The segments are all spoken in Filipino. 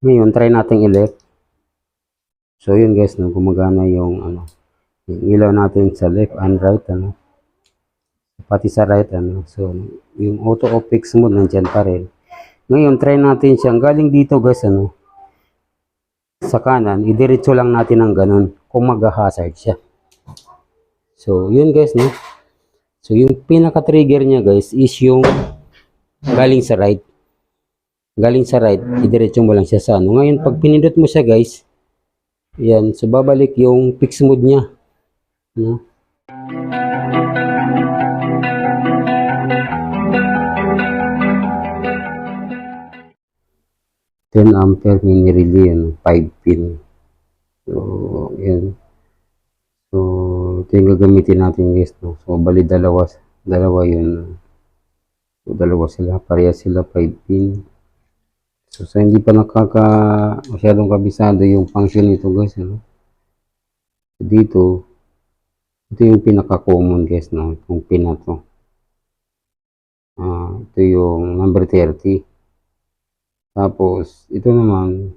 Ngayon, try natin i-left. So, yun guys, no, gumagana yung, yung ilaw natin sa left and right, pati sa right, So, yung auto off fix mode, nandyan pa rin. Ngayon, try natin siyang galing dito guys, sa kanan, idiretso lang natin ng ganun kung mag-hazard siya. So, yun guys, no. So, yung pinaka-trigger niya guys is yung galing sa right. Galing sa right, idiretso mo lang siya sa Ngayon, pag pinindot mo siya guys, yan, so babalik yung fix mode niya. 10 ampere mini relay, 5 pin. So, yan. So, ito yung gagamitin natin guys, no. So, bali dalawa yun. So, dalawa sila, pareha sila 5 pin. So, sa hindi pa masyadong kabisado yung function nito guys, So, dito, ito yung pinaka-common guys, no, itong pin na to. Ito yung number 30. Tapos, ito naman,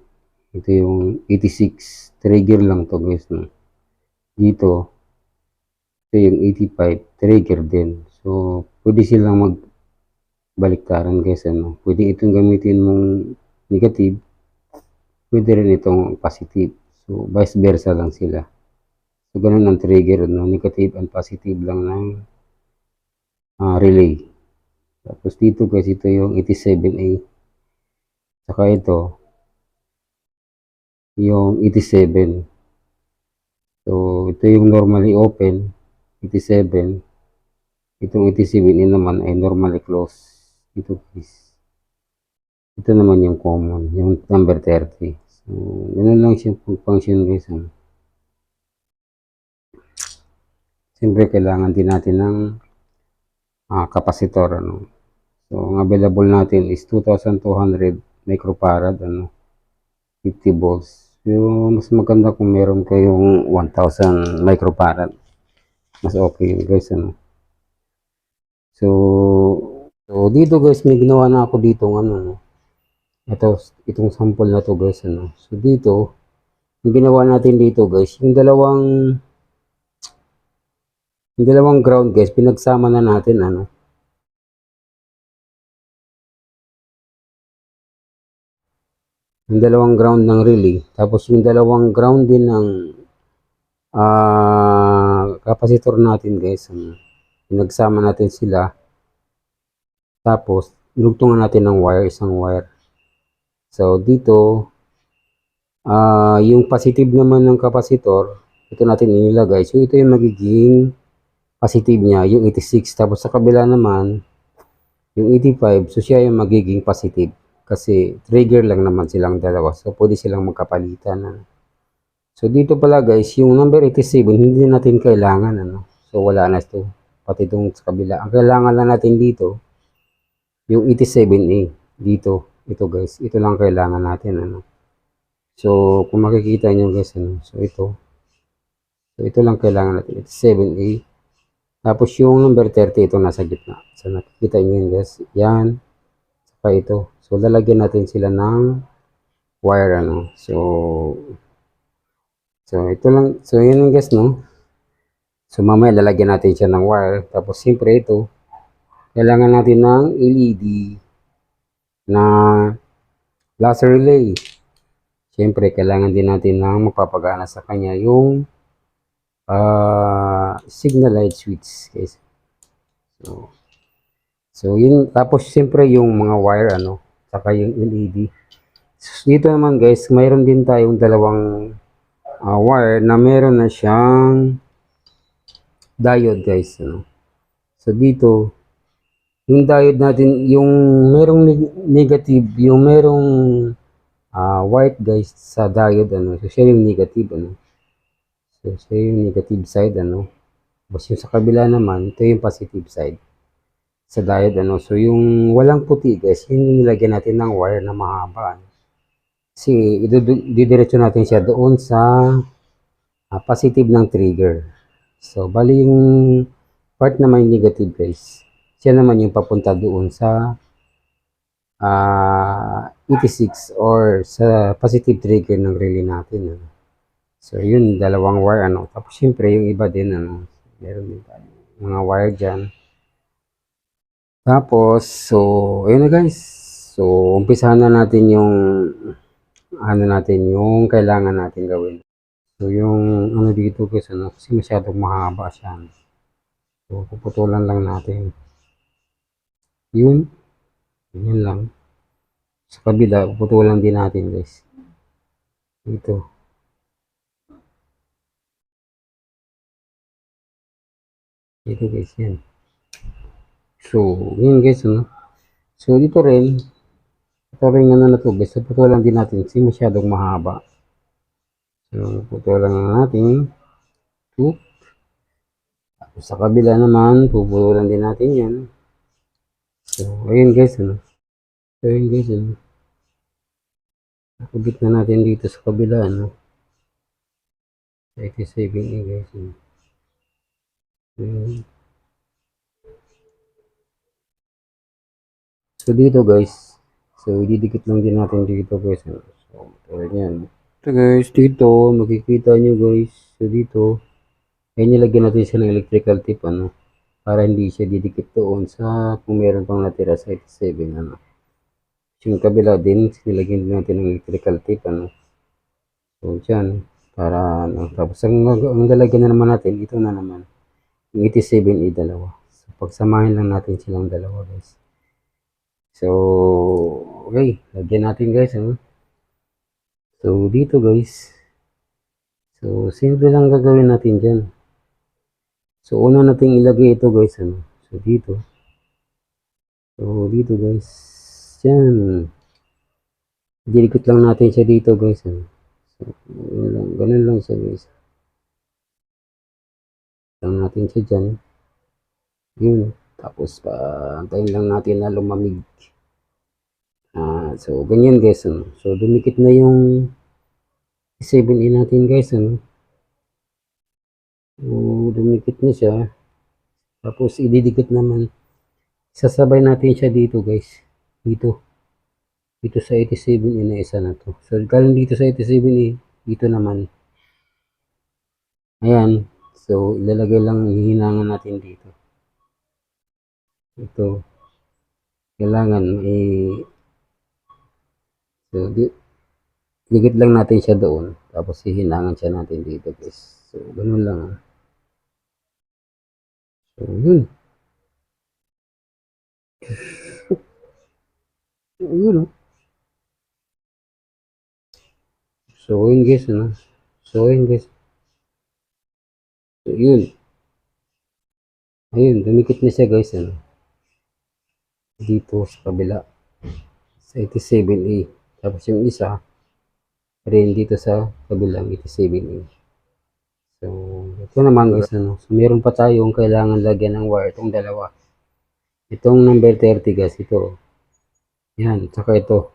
ito yung 86. Trigger lang to guys, no. Dito, ito yung 85. Trigger din. So, pwede silang magbaliktaran guys, Pwede itong gamitin mong negative. Pwede rin itong positive. So, vice versa lang sila. So, ganun ang trigger, no? Negative and positive lang ng relay. Tapos dito guys, ito yung 87A. Saka ito, yung 87. So, ito yung normally open, 87. Itong 87A naman ay normally close. Ito guys. Ito naman yung common, yung number 30. So, ganun lang siya function guys. Siyempre, kailangan din natin ng capacitor, So, ang available natin is 2,200 microfarad, 50 volts. So, mas maganda kung meron kayong 1,000 microfarad. Mas okay yun guys, So, dito guys, may ginawa na ako dito, itong sample na to guys, So, dito, yung ginawa natin dito guys, yung dalawang ground guys, pinagsama na natin, yung dalawang ground ng relay, tapos yung dalawang ground din ng capacitor natin guys, pinagsama natin sila, tapos dinugtungan natin ng wire, isang wire. So dito, yung positive naman ng capacitor, ito natin inilagay. So ito yung magiging positive niya, yung 86. Tapos sa kabila naman, yung 85, so siya yung magiging positive. Kasi trigger lang naman silang dalawa. So pwede silang magkapalitan. So dito pala guys, yung number 87, hindi natin kailangan. So wala na ito. Pati itong sa kabila. Ang kailangan lang natin dito, yung 87A. Dito. Ito guys. Ito lang kailangan natin. So kung makikita nyo guys, So ito. So ito lang kailangan natin. 87A. Tapos yung number 30, ito nasa gitna. So nakikita nyo yun guys. Yan. Saka ito. So, lalagyan natin sila ng wire, So, ito lang. So, yun yung guys, So, mamaya lalagyan natin siya ng wire. Tapos, siyempre ito, kailangan natin ng LED na laser relay. Siyempre, kailangan din natin ng magpapagana sa kanya yung signal light switch, guys. So, yun. Tapos, siyempre, yung mga wire, saka yung LED. So, dito naman guys, mayroon din tayong dalawang wire na meron na siyang diode guys, So dito, yung diode natin, yung merong negative, yung merong white guys sa diode, So siya yung negative, So siya yung negative side, Tapos yung sa kabila naman, ito yung positive side sa diode, So yung walang puti guys, yun yung nilagyan natin ng wire na mahaba, Kasi didiretso natin siya doon sa positive ng trigger. So bali yung part na may negative guys, siya naman yung papunta doon sa 86 or sa positive trigger ng relay natin. Ano. So, yun, dalawang wire, ano. Tapos, syempre, yung iba din, ano. Meron din tayo. Mga wire dyan. Tapos, so, ayun na guys. So, umpisahan na natin yung, ano natin, yung kailangan natin gawin. So, yung, ano dito guys, ano, kasi masyadong mahaba siya. Ano. So, puputulan lang natin. Yun, yun lang. Sa kabila, puputulan din natin guys. Dito. Dito guys, yan. So, yun guys, ano. So, dito rin ano na to guys, putulan din natin kasi masyadong mahaba. So, putulan na natin. Ito. Sa kabila naman, puputulan din natin yan. So, ayun guys, ano. So, ayun guys, ano. Nakabit na natin dito sa kabila, ano. 87A guys, ano. Ayun. So, dito guys, so, ididikit lang din natin dito guys, ano. So, tulad yan. So, guys, dito, makikita nyo guys, so, dito, ay nilagyan natin siya ng electrical tip, ano. Para hindi siya didikit doon sa kung meron pang natira sa 87, ano. Yung kabila din, nilagyan din natin ng electrical tape, ano. So, dyan, para, ano, tapos ang lalagyan na naman natin, ito na naman, yung 87A dalawa. So, pagsamahin lang natin silang dalawa, guys. So, okay, lagyan natin, guys, ano. So, dito, guys, so, simple lang gagawin natin dyan. So, una natin ilagay ito, guys, ano. So, dito. So, dito, guys, dyan. Dinikit lang natin siya dito, guys, ano. So, ganun lang siya, guys. Lang natin siya dyan. Yun. Tapos, antayin lang natin na lumamig. So, ganyan, guys, ano. So, dumikit na yung 7A natin, guys, ano. So, dumikit na siya. Tapos, ididikit naman. Sasabay natin siya dito, guys. Dito. Dito sa 87A na isa na to. So, galing dito sa 87A, dito naman. Ayan. So, ilalagay lang, hihinangan natin dito. Ito. Kailangan, so, digit lang natin siya doon. Tapos, hihinangan siya natin dito, guys. So, ganun lang. So, yun. Yun, oh. So, yun, guys, ano. So, yun, guys. So, yun. Ayun, dumikit na siya, guys, ano. Dito sa kabila. Sa 87A. Tapos, yung isa, rin dito sa kabilang 87A. So, ito naman, guys, ano. So, meron pa tayong kailangan lagyan ng wire. Itong dalawa. Itong number 30, guys, ito. Yan, saka ito.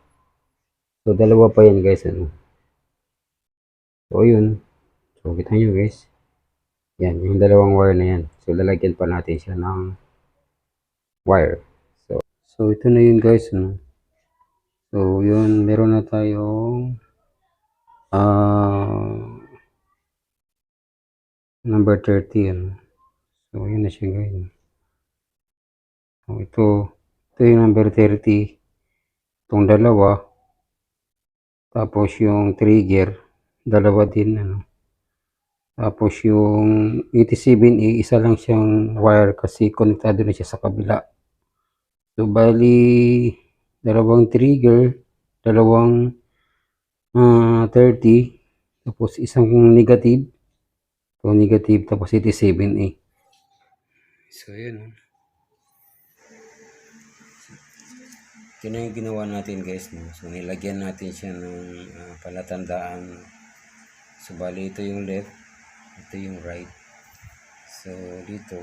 So, dalawa pa yan, guys, ano. So, yun. So, kita nyo, guys. Yan, yung dalawang wire na yan. So, lalagyan pa natin siya ng wire. So, ito na yun, guys, ano. So, yun, meron na tayong number 30, ano. So, yun na siya, guys. So, ito yung number 30. Itong dalawa. Tapos, yung trigger, dalawa din, ano. Tapos, yung 87A, isa lang siyang wire kasi konektado na siya sa kabila. So, bali, dalawang trigger, dalawang 30, tapos isang negative. So, negative, tapos 87A. So, yun. Ito na yung ginawa natin, guys. No? So, nilagyan natin siya ng palatandaan. So, bali, ito yung left, ito yung right. So, dito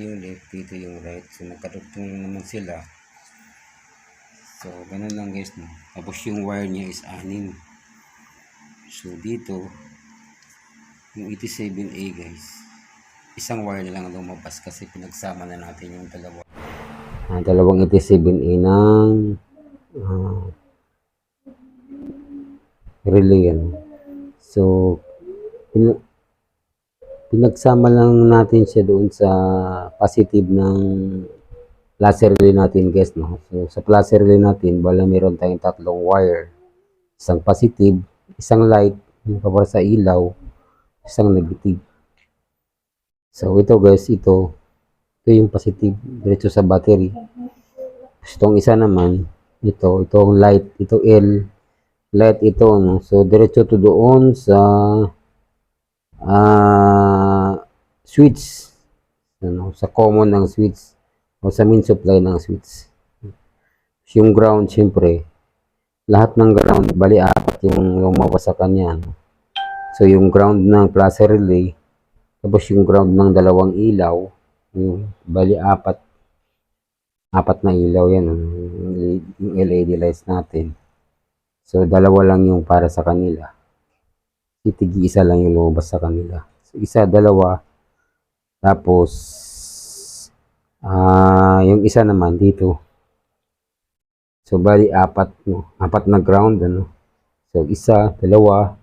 yung left, dito yung right. So, magkatugtong naman sila. So, ganun lang, guys. No? Tapos, yung wire niya is 6. So, dito, yung 87A, guys, isang wire na lang lumabas kasi pinagsama na natin yung dalawa. dalawang 87A ng relay yan. So pinagsama lang natin siya doon sa positive ng plus relay natin, guys, no? So sa plus relay natin, bala meron tayong tatlong wire, isang positive, isang light yung para sa ilaw, isang negative. So ito, guys, ito yung positive diretso sa battery. Itong isa naman, itong light, ito L, light ito, no? So diretso to doon sa switch, ano, sa common ng switch o sa main supply ng switch. Yung ground, syempre, lahat ng ground, bali apat yung lumabas sa kanya, no? So yung ground ng plus relay, tapos yung ground ng dalawang ilaw, yung bali apat na ilaw yan, yung LED lights natin. So dalawa lang yung para sa kanila, titigi isa lang yung lumabas sa kanila. So isa, dalawa, tapos yung isa naman dito, so bali apat, no? Apat na ground, ano? So isa, dalawa,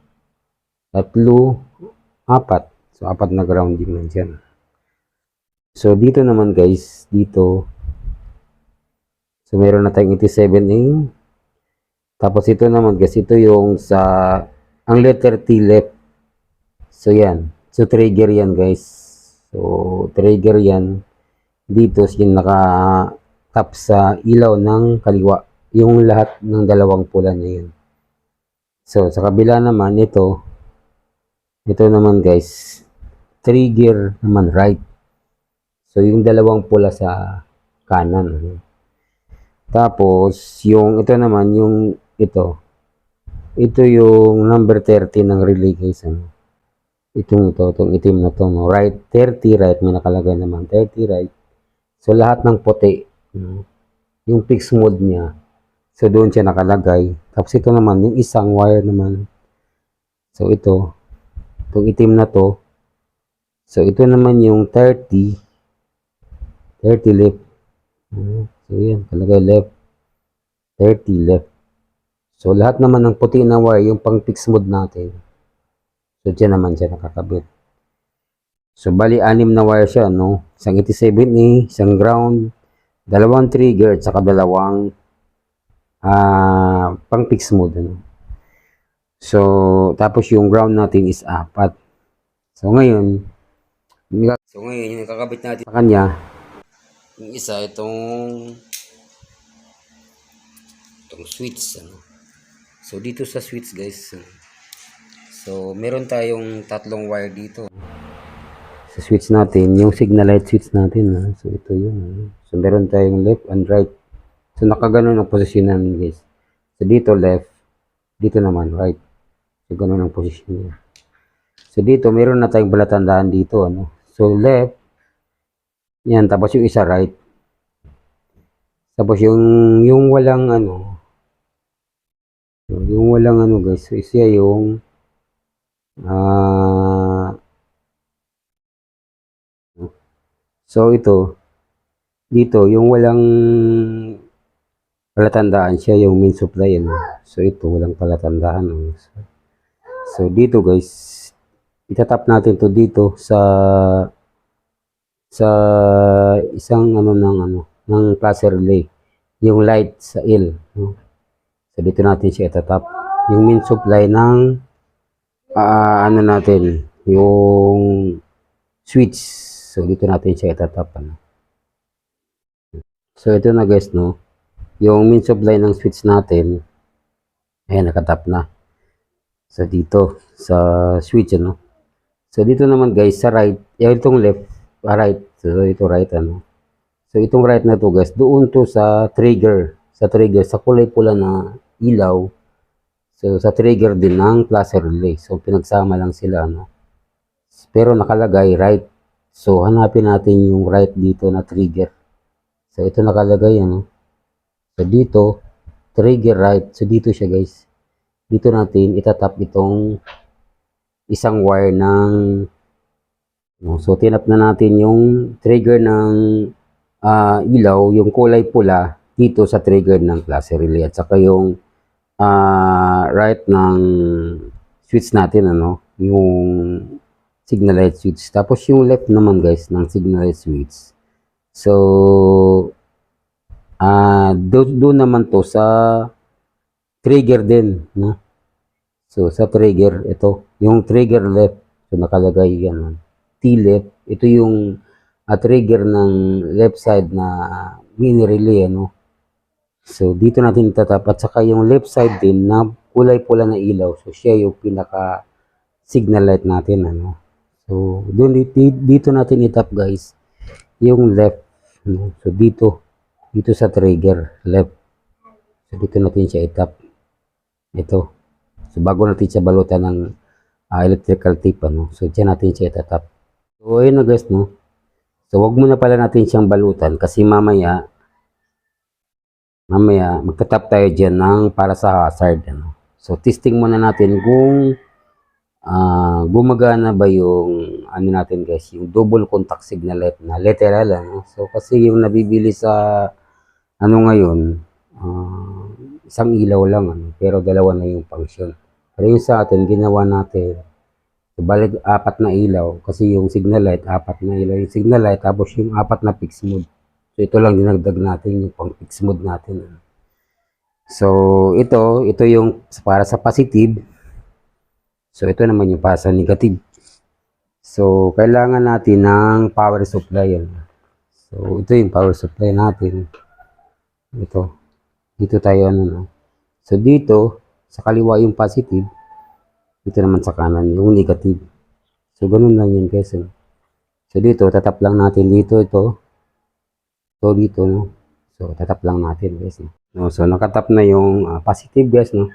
tatlo, apat. So apat na ground din nandyan. So dito naman, guys, dito, so meron na tayong 87A. Tapos ito naman, guys, ito yung sa ang letter T left. So yan, so trigger yan, guys. So trigger yan dito, yung naka-tap sa ilaw ng kaliwa, yung lahat ng dalawang pula niya yun. So sa kabila naman, ito naman, guys, trigger naman right. So yung dalawang pula sa kanan. Tapos yung ito naman, yung ito yung number 30 ng relay, guys, ano? Itong itim na to, no? Right 30, right, may nakalagay naman 30 right. So lahat ng puti, no? Yung fixed mode niya, so doon siya nakalagay. Tapos ito naman yung isang wire naman, so itong itim na to, so ito naman yung 30 left, so yan, kalagay left, 30 left. So lahat naman ng puti na wire, yung pang fixed mode natin, so dyan naman siya nakakabit. So bali 6 na wire siya, no? Isang 87A, isang ground, dalawang trigger, at saka dalawang pang fixed mode, ano? So tapos yung ground natin is 4. So ngayon yung nakakabit natin sa kanya, yung isa, itong switch, ano? So dito sa switch, guys, so meron tayong tatlong wire dito sa switch natin, yung signal light switch natin, so ito yun, so meron tayong left and right. So nakaganon ang posisyon namin, guys. So dito left, dito naman right. So ganun ang posisyon niya. So dito meron na tayong palatandaan dito, ano? So left, yan, tapos yung isa right. Tapos yung walang ano, guys, so isa yung so ito dito yung walang palatandaan, siya yung main supply, ano? So ito walang palatandaan, ano? So dito, guys, itatap natin to dito sa isang ng plus relay, yung light sa L, no? So dito natin siya itatap, yung main supply ng natin, yung switch. So dito natin siya itatap, ano? So ito na, guys, no, yung main supply ng switch natin, ayan, nakatap na. So dito sa switch, ano? So dito naman, guys, sa right, itong left, right, so ito right, ano? So itong right na to, guys, doon to sa trigger, sa kulay pula na ilaw. So sa trigger din ng plus relay. So pinagsama lang sila, ano? Pero nakalagay right. So hanapin natin yung right dito na trigger. So ito nakalagay, ano? So dito trigger right. So dito siya, guys. Dito natin itatap itong isang wire ng, so tinap na natin yung trigger ng ilaw, yung kulay pula dito sa trigger ng cluster relay at saka yung right ng switch natin, ano, yung signal light switch. Tapos yung left naman guys ng signal light switch. So, doon naman to sa trigger din, no? So, sa trigger, ito, yung trigger left, so nakalagay yan, T-left, ito yung trigger ng left side na mini relay, ano? So, dito natin itatap, at saka yung left side din na kulay pula na ilaw, so siya yung pinaka signal light natin, ano? So, dito natin itap guys, yung left, no? So, dito sa trigger, left. So, dito natin siya itap. Ito. So, bago natin siya balutan ng electrical tape, ano? So, dyan natin siya itatap. So, ayun na guys, no? So, wag muna pala natin siyang balutan kasi mamaya magtatap tayo dyan ng para sa hazard, ano? So, testing muna natin kung gumagana ba yung ano natin guys, yung double contact signal light na literal, ano? So, kasi yung nabibili sa ano ngayon, isang ilaw lang, ano, pero dalawa na yung function. Pero yung sa atin, ginawa natin, so, balik 4 na ilaw, kasi yung signal light, 4 na ilaw yung signal light, tapos yung 4 na fix mode. So, ito lang dinagdag natin, yung pang fix mode natin. Ano. So, ito yung para sa positive. So, ito naman yung para sa negative. So, kailangan natin ng power supply. Ano. So, ito yung power supply natin. Ito. Dito tayo, ano, no? So, dito, sa kaliwa yung positive. Dito naman sa kanan yung negative. So, ganun lang yun, guys. No? So, dito, tatap lang natin dito, ito. So, dito, no? So, tatap lang natin, guys. No? So, nakatap na yung positive, guys, no?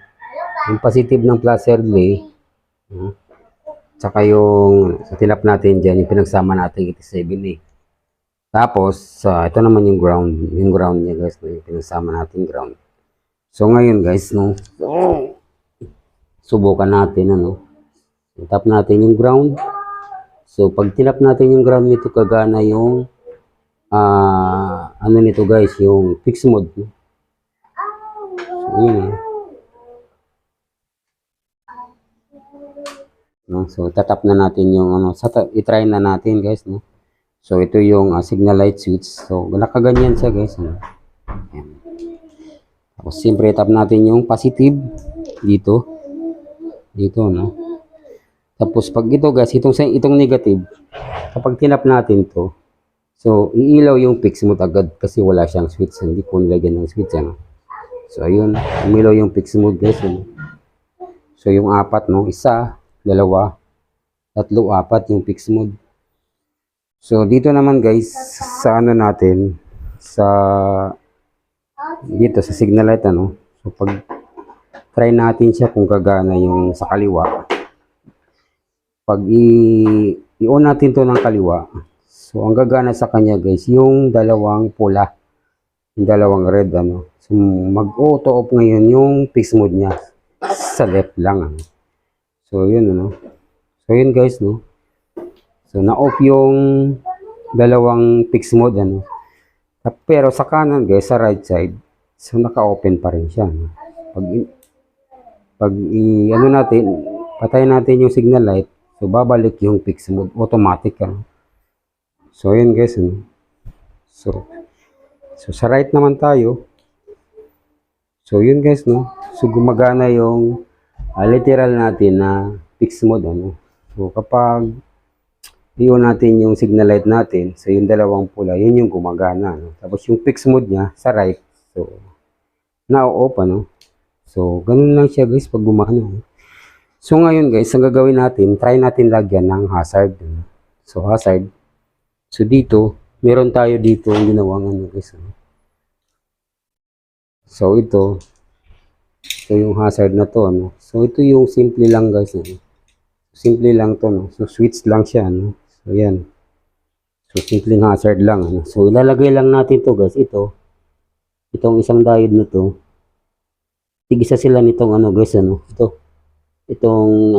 Yung positive ng cluster relay. No? Tsaka yung, so, tinap natin dyan, yung pinagsama natin 87, eh. Tapos, ito naman yung ground niya guys, no? Yung pinagsama natin ground. So, ngayon guys, no? Subukan natin, ano? Tap natin yung ground. So, pag tinap natin yung ground nito, kagana yung, ano nito guys, yung fix mode. No? So, yun, no? So, tatap na natin yung, ano, itry na natin guys, no? So, ito yung signal light switch. So, nakaganyan siya guys. Ano? Ayan. Tapos, siyempre, tap natin yung positive dito. Dito, no? Tapos, pag ito guys, itong negative, kapag tinap natin to, so, iilaw yung fix mode agad kasi wala siyang switch. Hindi ko nilagyan ng switch, ano? So, ayun. Umilaw yung fix mode guys. Ano? So, yung 4, no? 1, 2, 3, 4 yung fix mode. So, dito naman guys, sa ano natin, dito sa signal light, ano, so pag try natin siya kung gagana yung sa kaliwa, pag i-on natin to ng kaliwa, so ang gagana sa kanya guys, yung dalawang pula, yung dalawang red, ano, so mag-auto off ngayon yung fix mode niya, sa left lang, ano. So, yun, ano, so yun guys, no. So, na-off yung dalawang fix mode, ano. Pero sa kanan, guys, sa right side, so naka-open pa rin siya. No? Ano natin, patay natin yung signal light, so babalik yung fix mode, automatic. Ano. So, yun guys. Ano. So, sa right naman tayo. So, yun guys, no. So, gumagana yung literal natin na fix mode, ano. So, kapag i-on natin yung signal light natin, so yung dalawang pula, yun yung gumagana, no? Tapos yung fix mode niya sa right, so na-off, ano? So ganun lang siya guys pag gumana. No? So ngayon guys, ang gagawin natin, try natin lagyan ng hazard. No? So hazard, so dito meron tayo dito yung ginawang ano guys. No? So ito, so yung hazard na to, ano? So ito yung simple lang guys. No? Simple lang to, no? So switch lang siya, no? So, yan. So, simpleng hazard lang. Ano? So, ilalagay lang natin to guys. Itong isang diode na to. Tig-isa sila nitong ano guys, ano. Itong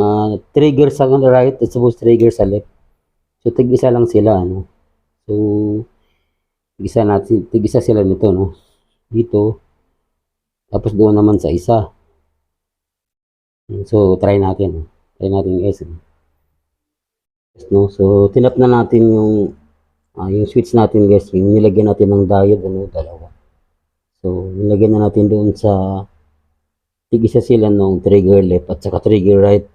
trigger sa right at suppose trigger sa left. So, tig-isa lang sila, ano. So, tig-isa sila nito, no? Dito, tapos doon naman sa isa. So, try natin. Try natin guys. No? So, tinap na natin yung switch natin guys. Yung nilagyan natin ng diode, ano, dalawa. So, nilagyan na natin doon sa tig-isa sila nung trigger left at saka trigger right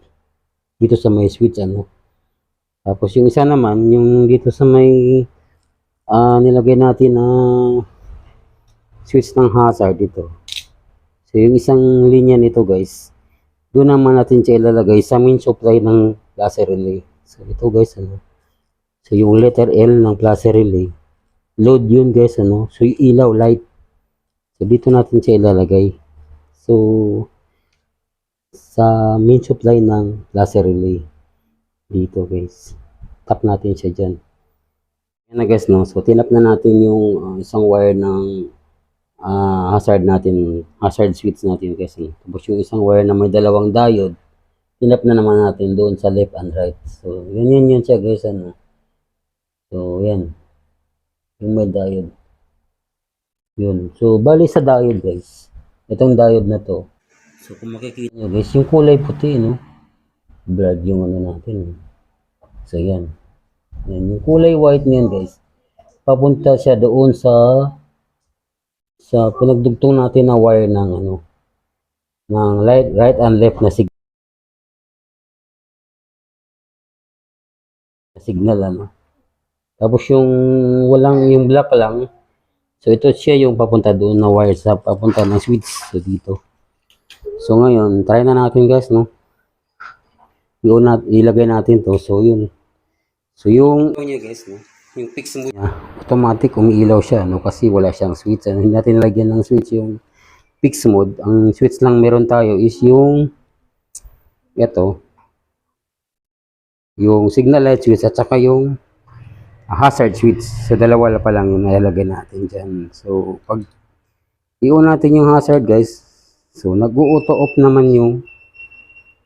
dito sa may switch, ano. Tapos yung isa naman, yung dito sa may nilagay natin na switch ng hazard dito. So, yung isang linya nito guys, doon naman natin siya ilalagay sa main supply ng placer relay. So, ito guys, ano. So, yung letter L ng placer relay, load yun guys, ano. So, yung ilaw, light. So, dito natin siya ilalagay. So, sa main supply ng placer relay. Dito guys. Tap natin siya dyan. Yan na guys, no. So, tinap na natin yung isang wire ng hazard switch natin guys. Tapos yung isang wire na may dalawang diode, tinap na naman natin doon sa left and right. So, yun siya guys, ano. So, yan. Yung may diode. Yun. So, bali sa diode guys. Itong diode na to. So, kung makikita nyo guys, yung kulay puti, no. Blood yung ano natin. So, yan. Yan. Yung kulay white niyan guys. Papunta siya doon sa pinagdugtong natin na wire ng ano, ng right and left na signal, ano. Tapos yung yung black lang, so ito siya yung papunta doon na wire sa papunta ng switch. So dito. So ngayon, try na natin guys, no. Ilagay natin to. So yun. So yung niya guys, no, yung fix mo niya, automatic umiilaw siya, no, kasi wala siyang switch. Ano, hindi natin lagyan ng switch yung fix mode. Ang switch lang meron tayo is yung ito, yung signal light switch at saka yung hazard switch. So dalawa pa lang yung nalagay natin dyan. So pag i-on natin yung hazard guys, so nag-auto off naman yung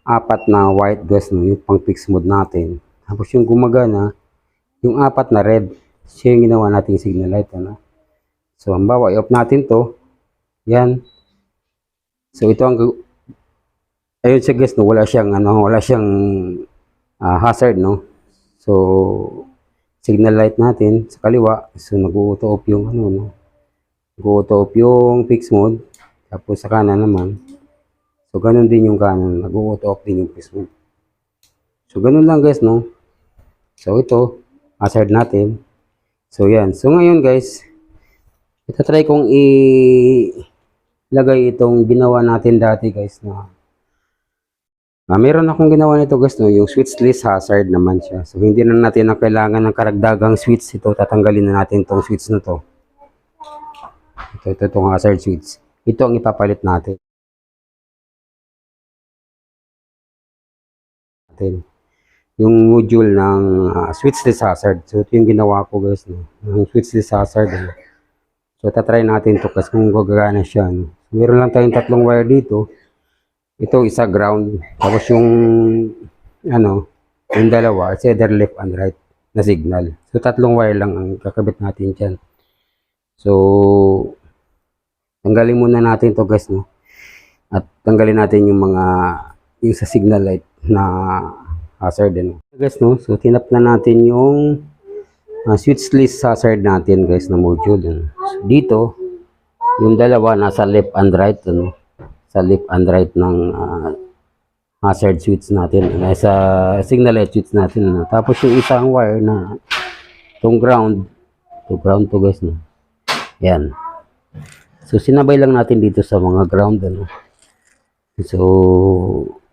apat na white guys, no, yung pang fix mode natin. Tapos yung gumagana, yung apat na red, siya yung ginawa natin signal light, ano. So halimbawa i-off natin to, yan. So ito ang ayun siya guys, no, wala siyang hazard, no. So signal light natin sa kaliwa, so nag-auto off yung ano, no. Nag-auto off yung fix mode. Tapos sa kanan naman, so ganun din yung kanan, nag-auto off din yung fix mode. So ganun lang guys, no. So ito hazard natin. So yan. So ngayon guys, try kong ilagay itong ginawa natin dati guys, na meron akong ginawa nito guys, no, yung switchless hazard naman siya. So hindi na natin kailangan ng karagdagang switch. Ito, tatanggalin na natin tong switch na to. Ito itong hazard switch. Ito ang ipapalit natin. Yung module ng switchless hazard. So ito yung ginawa ko guys, no, yung switchless hazard, no. So tatry natin to kasi kung gagana siya, no. So, meron lang tayong tatlong wire dito. Ito isa ground, tapos yung ano, yung dalawa, it's either left and right na signal. So tatlong wire lang ang kakabit natin dyan. So tanggalin muna natin to guys, no, at tanggalin natin yung sa signal light na hazard, no guys, no. So tinap na natin yung switchless hazard natin guys na module, no. So, dito yung dalawa nasa left and right, ano, sa left and right ng hazard switch natin, sa signal light switch natin, ano. Tapos yung isang wire na itong ground to guys, no. Yan. So sinabay lang natin dito sa mga ground, ano. So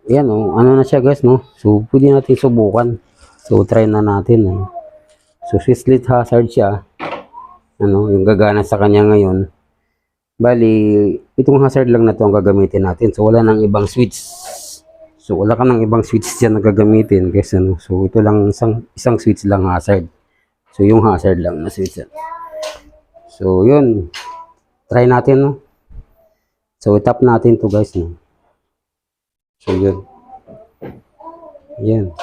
yan, no, ano na siya guys, no. So pwede natin subukan. So try na natin, ano. So switchless hazard siya, ano, yung gagana sa kanya ngayon. Bali, itong hazard lang na to ang gagamitin natin. So, wala nang ibang switch. So, wala ka nang ibang switch dyan na gagamitin. Kasi, ano, so, ito lang, isang switch lang hazard. So, yung hazard lang na switch. So, yun. Try natin, no. So, tap natin to guys, no. So, yun. Yan.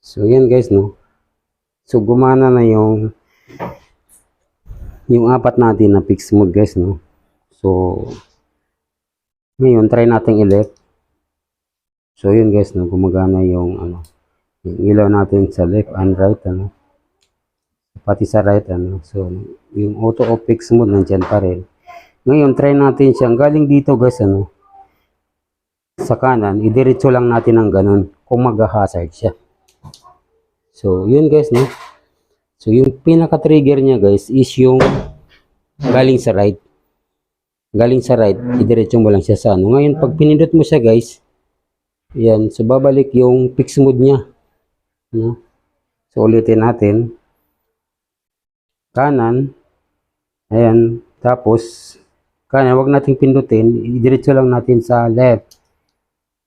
So, yan guys, no. So, gumana na yung yung apat natin na fixed mode guys, no? So, ngayon, try natin i-left. So, yun guys, no? Gumagana yung, yung ilaw natin sa left and right, pati sa right, So, yung auto off fixed mode, nandyan pa rin. Ngayon, try natin siyang galing dito guys, sa kanan, idiretso lang natin ng ganun kung mag-hazard siya. So, yun guys, no? So, yung pinaka-trigger niya guys is yung galing sa right. Galing sa right, idiretso mo lang siya sa Ngayon, pag pinindot mo siya guys, yan, so babalik yung fixed mode niya. No? So, ulitin natin. Kanan. Ayan. Tapos, kanan, wag nating pindutin. Idiretso lang natin sa left.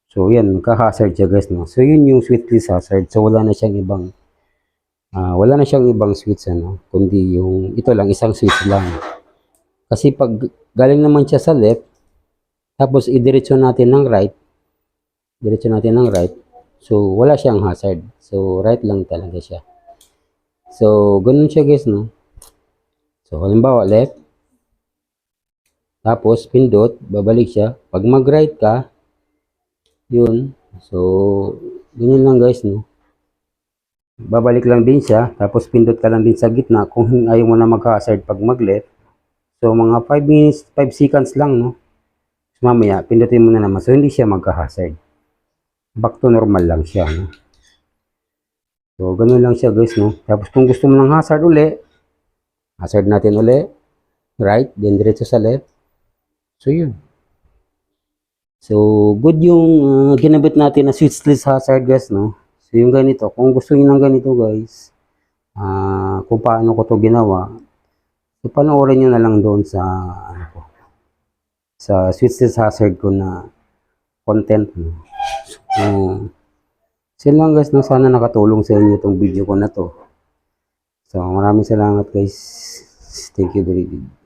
So, yan, ka-hazard siya guys. No? So, yun yung switchless hazard. So, wala na siyang ibang switch, kundi yung, ito lang, isang switch lang. Kasi pag galing naman siya sa left, tapos idiretso natin ng right, so wala siyang hazard. So, right lang talaga siya. So, ganun siya guys, no? So, halimbawa, left, tapos pindot, babalik siya. Pag mag-right ka, yun. So, ganyan lang guys, no? Babalik lang din siya, tapos pindot ka lang din sa gitna kung ayaw mo na mag-hazard pag mag-left. So, mga 5 minutes, 5 seconds lang, no? So, mamaya, pindutin mo na naman. So, hindi siya magka-hazard. Back to normal lang siya, no? So, ganun lang siya, guys, no? Tapos, kung gusto mo ng hazard uli, hazard natin uli. Right, then diretso sa left. So, yun. So, good yung ginabit natin na switchless hazard, guys, no? So, yung ganito. Kung gusto nyo ng ganito, guys, kung paano ko to ginawa, so, panoorin nyo na lang doon sa, sa switchless hazard ko na content. So, lang guys, no? Sana nakatulong sa inyo itong video ko na to. So, maraming salamat guys. Thank you very much.